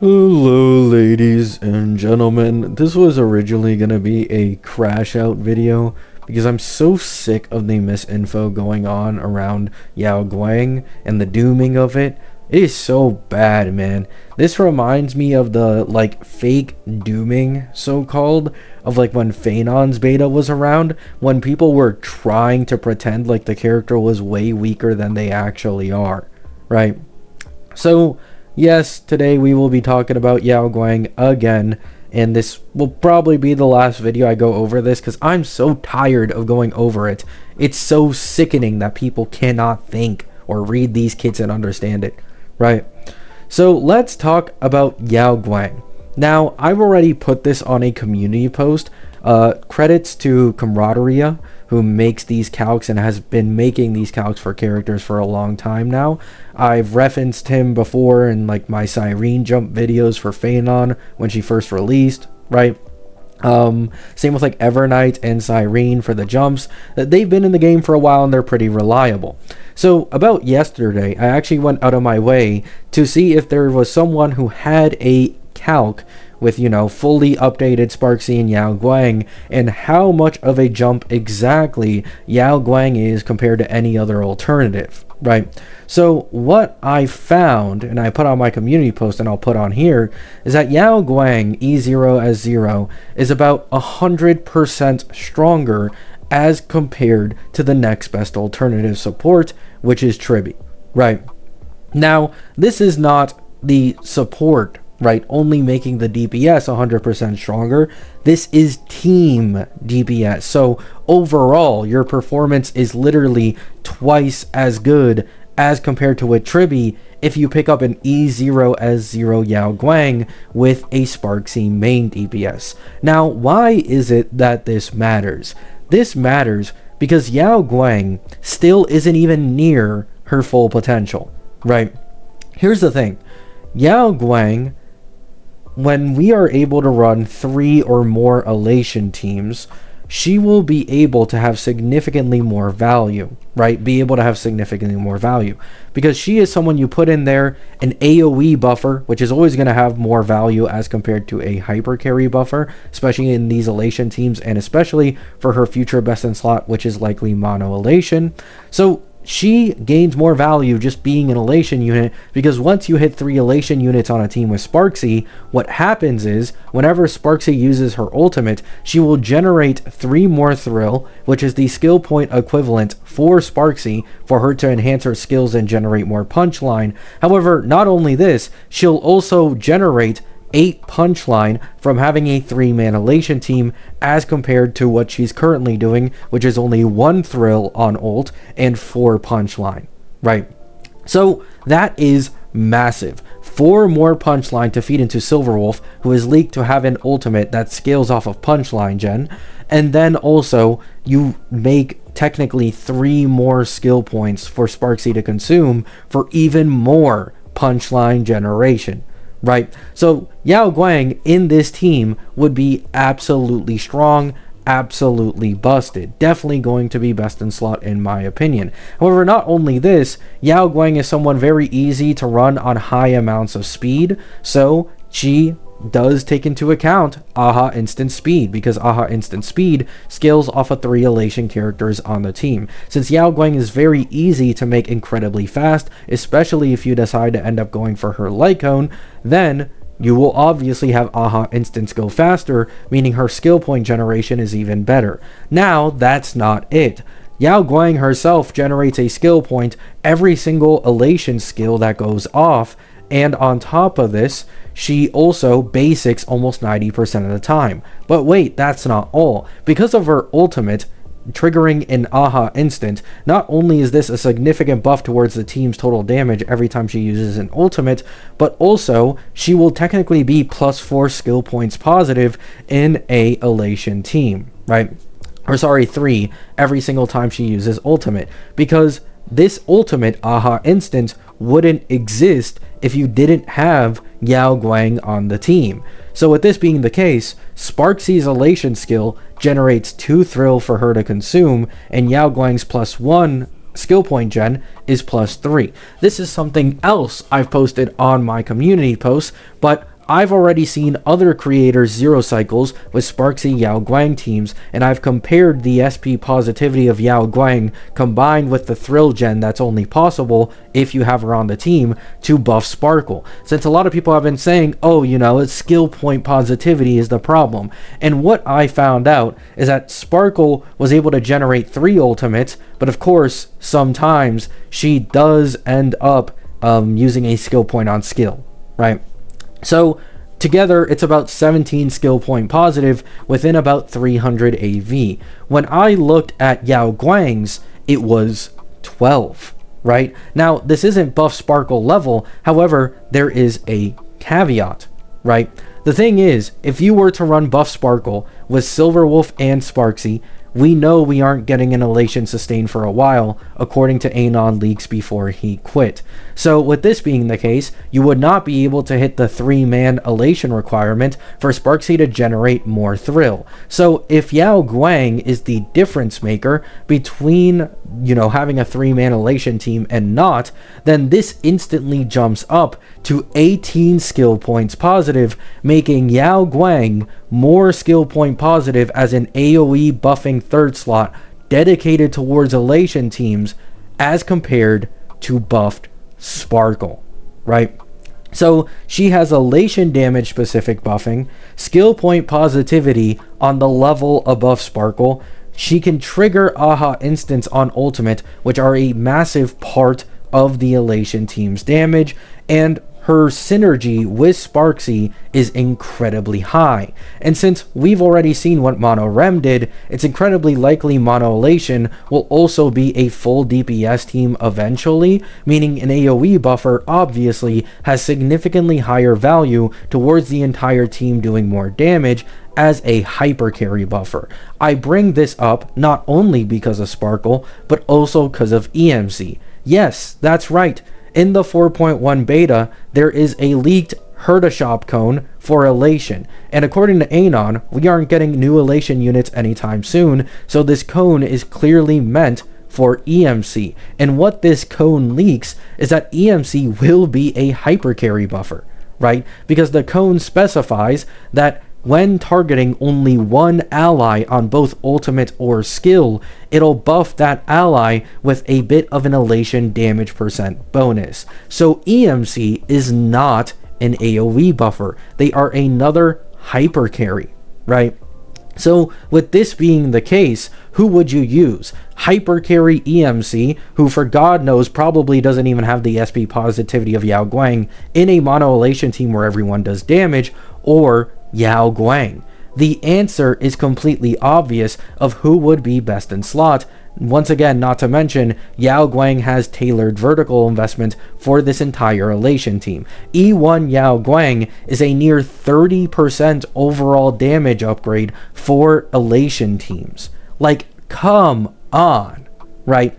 Hello ladies and gentlemen, this was originally going to be a crash out video because I'm so sick of the misinfo going on around Yao Guang and the dooming of it. It is so bad, man. This reminds me of the fake dooming, so-called, of when Phaenon's beta was around, when people were trying to pretend like the character was way weaker than they actually are, right? So yes, today we will be talking about Yao Guang again, and this will probably be the last video I go over this because I'm so tired of going over it. It's so sickening that people cannot think or read these kits and understand it, right? So let's talk about Yao Guang. Now, I've already put this on a community post. Credits to Camaraderie, who makes these calcs and has been making these calcs for characters for a long time now. I've referenced him before in my Cyrene jump videos for Phaenon when she first released, right? Same with Evernight and Cyrene for the jumps. They've been in the game for a while and they're pretty reliable. So about yesterday, I actually went out of my way to see if there was someone who had a calc with, fully updated Sparksy and Yao Guang, and how much of a jump exactly Yao Guang is compared to any other alternative, right? So what I found, and I put on my community post and I'll put on here, is that Yao Guang E0S0 is about 100% stronger as compared to the next best alternative support, which is Tribi, right? Now, this is not the support, right, only making the DPS 100% stronger. This is team DPS. So overall, your performance is literally twice as good as compared to with Tribi if you pick up an E0S0 Yao Guang with a Sparksy main DPS. Now, why is it that this matters? This matters because Yao Guang still isn't even near her full potential, right? Here's the thing. Yao Guang, when we are able to run 3 or more elation teams, she will be able to have significantly more value, right? Be able to have significantly more value because she is someone you put in there, an AoE buffer, which is always going to have more value as compared to a hyper carry buffer, especially in these elation teams, and especially for her future best in slot, which is likely mono elation. So she gains more value just being an elation unit because once you hit 3 elation units on a team with Sparksy, what happens is whenever Sparksy uses her ultimate, she will generate 3 more thrill, which is the skill point equivalent for Sparksy for her to enhance her skills and generate more punchline. However, not only this, she'll also generate 8 punchline from having a 3-man elation team as compared to what she's currently doing, which is only 1 thrill on ult and 4 punchline, right? So that is massive. 4 more punchline to feed into Silverwolf, who is leaked to have an ultimate that scales off of punchline gen, and then also you make technically 3 more skill points for Sparksy to consume for even more punchline generation, right? So Yao Guang in this team would be absolutely strong, absolutely busted. Definitely going to be best in slot in my opinion. However, not only this, Yao Guang is someone very easy to run on high amounts of speed, so she does take into account AHA instant speed because AHA instant speed scales off of 3 elation characters on the team. Since Yao Guang is very easy to make incredibly fast, especially if you decide to end up going for her Lycone, then you will obviously have AHA instants go faster, meaning her skill point generation is even better. Now, that's not it. Yao Guang herself generates a skill point every single elation skill that goes off, and on top of this, she also basics almost 90% of the time. But wait, that's not all. Because of her ultimate triggering an AHA instant, not only is this a significant buff towards the team's total damage every time she uses an ultimate, but also she will technically be +4 skill points positive in a elation team, right? Or sorry, 3 every single time she uses ultimate, because this ultimate AHA instant wouldn't exist if you didn't have Yao Guang on the team. So with this being the case, Sparksy's elation skill generates 2 thrill for her to consume, and Yao Guang's +1 skill point gen is +3. This is something else I've posted on my community posts, but I've already seen other creators' zero cycles with Sparksy Yao Guang teams, and I've compared the SP positivity of Yao Guang combined with the thrill gen that's only possible if you have her on the team to buff Sparkle. Since a lot of people have been saying, oh, you know, it's skill point positivity is the problem. And what I found out is that Sparkle was able to generate 3 ultimates, but of course, sometimes she does end up using a skill point on skill, right? So together, it's about 17 skill point positive within about 300 AV. When I looked at Yao Guang's, it was 12, right? Now, this isn't buff Sparkle level. However, there is a caveat, right? The thing is, if you were to run buff Sparkle with Silverwolf and Sparksy, we know we aren't getting an elation sustain for a while, according to Anon leaks before he quit. So with this being the case, you would not be able to hit the 3-man elation requirement for Sparksy to generate more thrill. So if Yao Guang is the difference maker between, you know, having a 3-man elation team and not, then this instantly jumps up to 18 skill points positive, making Yao Guang more skill point positive as an AoE buffing third slot dedicated towards elation teams as compared to buffed Sparkle, right? So she has elation damage specific buffing, skill point positivity on the level above Sparkle. She can trigger Aha instants on ultimate, which are a massive part of the elation team's damage, and her synergy with Sparksy is incredibly high. And since we've already seen what Mono Rem did, it's incredibly likely Mono Elation will also be a full DPS team eventually, meaning an AoE buffer obviously has significantly higher value towards the entire team doing more damage as a hyper carry buffer. I bring this up not only because of Sparkle, but also because of EMC. Yes, that's right. In the 4.1 beta, there is a leaked Herda cone for elation, and according to Anon, we aren't getting new elation units anytime soon, so this cone is clearly meant for EMC. And what this cone leaks is that EMC will be a hyper carry buffer, right? Because the cone specifies that when targeting only one ally on both ultimate or skill, it'll buff that ally with a bit of an elation damage percent bonus. So EMC is not an AoE buffer. They are another hyper carry, right? So with this being the case, who would you use? Hyper carry EMC, who for God knows probably doesn't even have the SP positivity of Yao Guang in a mono elation team where everyone does damage, or Yao Guang? The answer is completely obvious of who would be best in slot. Once again, not to mention, Yao Guang has tailored vertical investment for this entire elation team. E1 Yao Guang is a near 30% overall damage upgrade for elation teams. Like, come on, right?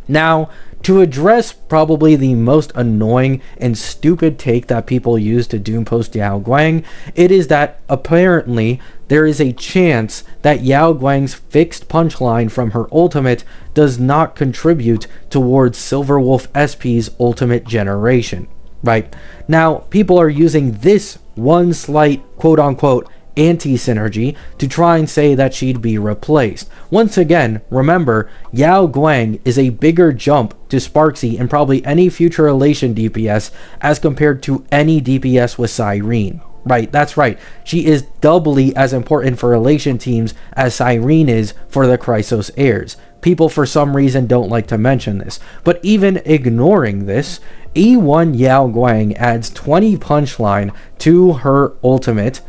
Now, to address probably the most annoying and stupid take that people use to doom post Yao Guang, it is that apparently there is a chance that Yao Guang's fixed punchline from her ultimate does not contribute towards Silverwolf SP's ultimate generation, right? Now, people are using this one slight quote-unquote anti-synergy to try and say that she'd be replaced. Once again, remember, Yao Guang is a bigger jump to Sparksy and probably any future elation DPS as compared to any DPS with Cyrene. Right, that's right. She is doubly as important for elation teams as Cyrene is for the Chrysos heirs. People for some reason don't like to mention this, but even ignoring this, E1 Yao Guang adds 20 punchline to her ultimate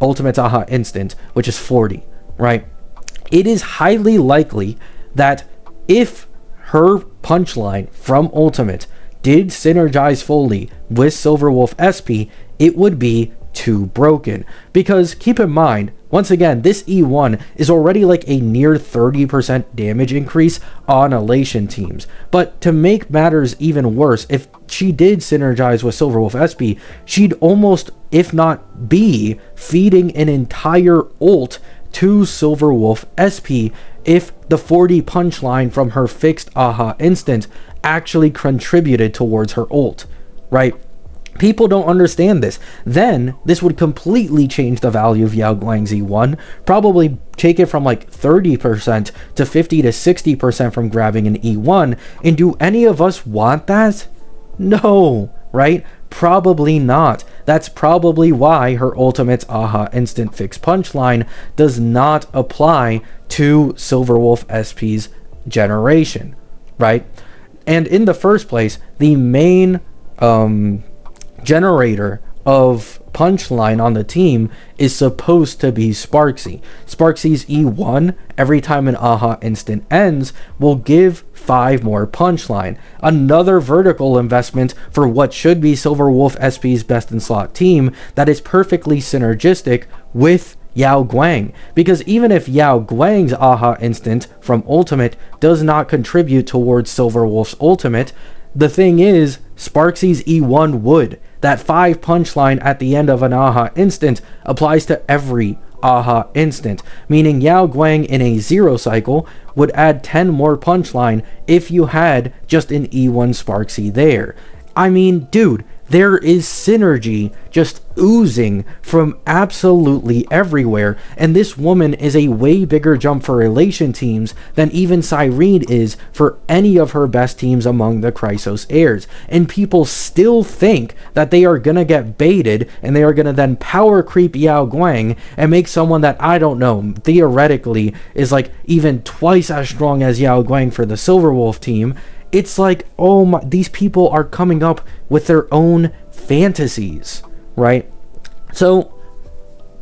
Aha instant, which is 40, right? It is highly likely that if her punchline from ultimate did synergize fully with Silverwolf SP, it would be too broken. Because keep in mind, once again, this E1 is already like a near 30% damage increase on elation teams. But to make matters even worse, if she did synergize with Silverwolf SP, she'd almost, if not be, feeding an entire ult to Silverwolf SP if the 40 punchline from her fixed Aha instant actually contributed towards her ult, right? People don't understand this. Then this would completely change the value of Yao Guang's E1, probably take it from like 30% to 50 to 60% from grabbing an E1. And do any of us want that? No, right? Probably not. That's probably why her ultimate's aha instant fixed punchline does not apply to Silverwolf SP's generation, right? And in the first place, the main generator of punchline on the team is supposed to be Sparksy. Sparksy's E1, every time an aha instant ends, will give 5 more punchline. Another vertical investment for what should be Silverwolf SP's best in slot team that is perfectly synergistic with Yao Guang, because even if Yao Guang's aha instant from ultimate does not contribute towards Silverwolf's ultimate, the thing is, Sparksy's E1 would. That 5 punchline at the end of an aha instant applies to every aha instant, meaning Yao Guang in a 0 cycle would add 10 more punchline if you had just an E1 Sparksy there. I mean, dude, there is synergy just oozing from absolutely everywhere, and this woman is a way bigger jump for elation teams than even Cyrene is for any of her best teams among the Chrysos heirs. And people still think that they are gonna get baited and they are gonna then power creep Yao Guang and make someone that, I don't know, theoretically is like even twice as strong as Yao Guang for the Silverwolf team. It's like, oh my, these people are coming up with their own fantasies, right? So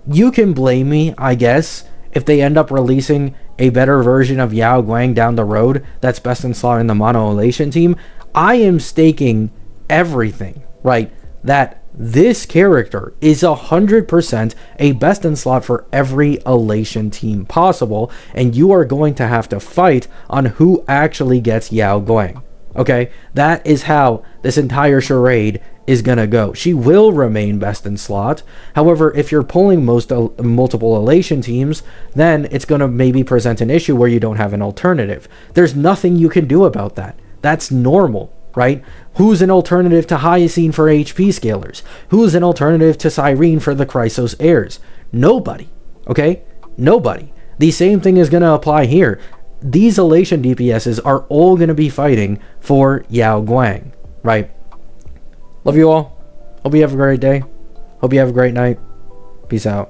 you can blame me, I guess, if they end up releasing a better version of Yao Guang down the road that's best in slot in the mono elation team. I am staking everything, right, that this character is 100% a best in slot for every elation team possible, and you are going to have to fight on who actually gets Yao Guang. Okay, that is how this entire charade is gonna go. She will remain best in slot. However, if you're pulling multiple elation teams, then it's gonna maybe present an issue where you don't have an alternative. There's nothing you can do about that. That's normal, right? Who's an alternative to Hyacine for HP scalers? Who's an alternative to Cyrene for the Chrysos heirs? Nobody, okay? Nobody. The same thing is going to apply here. These elation DPSs are all going to be fighting for Yao Guang, right? Love you all. Hope you have a great day. Hope you have a great night. Peace out.